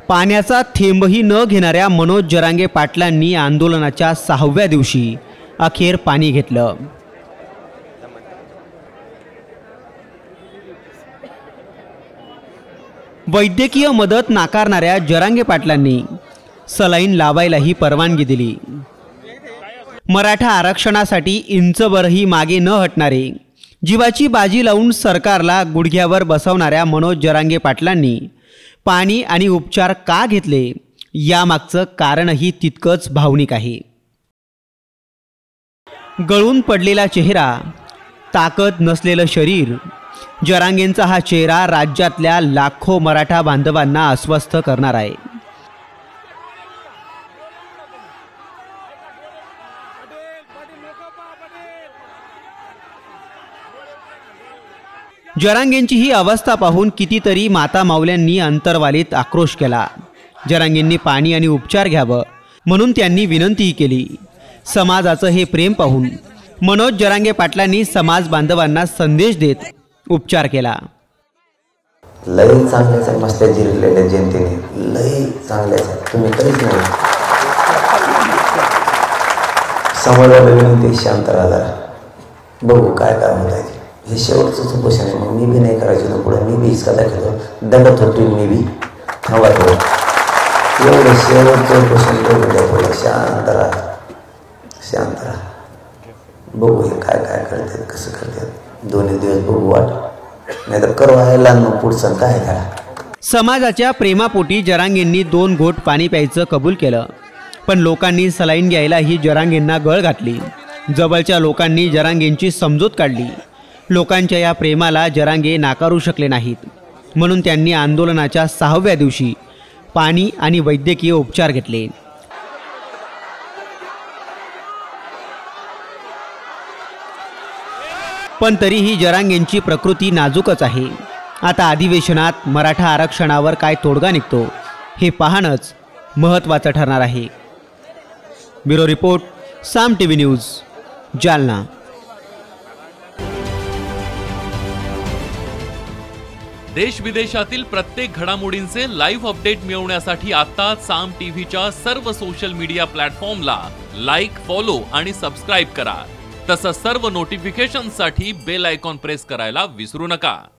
पाण्याचा थेंबही न घेणाऱ्या मनोज जरांगे पाटलांनी आंदोलनाच्या 6व्या दिवशी अखेर पाणी घेतलं। वैद्यकीय मदत नाकारणाऱ्या जरांगे पाटलांनी सलाईन लावायलाही परवानगी दिली। मराठा आरक्षणासाठी इंचभरही मागे न हटणारे, जीवाची बाजी लावून सरकारला गुडघ्यावर बसवणाऱ्या मनोज जरांगे पाटलांनी पाणी आणि उपचार का घेतले, यामागचं कारणही तितकंच भावनिक आहे। गळून पडलेला चेहरा, ताकद नसलेलं शरीर, जरांगेंचा हा चेहरा राज्यातल्या लाखो मराठा बांधवांना अस्वस्थ करणार आहे। जरांगेंची ही अवस्था पाहून कितीतरी माता माऊल्यांनी अंतर्वालीत आक्रोश केला। जरांगेंनी पाणी आणि उपचार घ्यावं म्हणून त्यांनी विनंतीही केली। समाजाचं हे प्रेम पाहून मनोज जरांगे पाटलांनी समाज बांधवांना संदेश देत उपचार केला। लय चांगल्याच मस्त्या जिरलेल्या जनतेने, लय चांगल्याच, तुम्ही काहीच नाही। समाजाला विनंती, शांत राहा, बघू काय काय होत आहे। हे शेवटचंच उपोषण आहे, मग मी बी नाही करायचं पुढे, मी बी हिसका दाखवतो, दंडत होतो, मी बी थांबायचो। एवढं शेवटचं उपोषण करू द्या, थोडं शांत राहा, शांत राहा, बघू हे काय काय करतात, कसं करतात, 2 दिवस बघू वाट, नाही तर करू आहे मग पुढचं काय करा। समाजाच्या प्रेमापोटी जरांगेंनी 2 घोट पाणी प्यायचं कबूल केलं, पण लोकांनी सलाईन घ्यायला ही जरांगेंना गळ घातली। जवळच्या लोकांनी जरांगेंची समजूत काढली। लोकांच्या या प्रेमाला जरांगे नाकारू शकले नाहीत, म्हणून त्यांनी आंदोलनाच्या 6व्या दिवशी पाणी आणि वैद्यकीय उपचार घेतले। पण तरीही जरांगेंची प्रकृती नाजूकच आहे। आता अधिवेशनात मराठा आरक्षणावर काय तोडगा निघतो हे पाहणंच महत्त्वाचं ठरणार आहे। ब्युरो रिपोर्ट, साम टीव्ही न्यूज, जालना। देश विदेशातील प्रत्येक घडामोडींचे लाईव्ह अपडेट मिळवण्यासाठी आता साम टीव्हीच्या सर्व सोशल मीडिया प्लॅटफॉर्मला लाईक, फॉलो आणि सबस्क्राईब करा। तसंच सर्व नोटिफिकेशनसाठी बेल आयकॉन प्रेस करायला विसरू नका।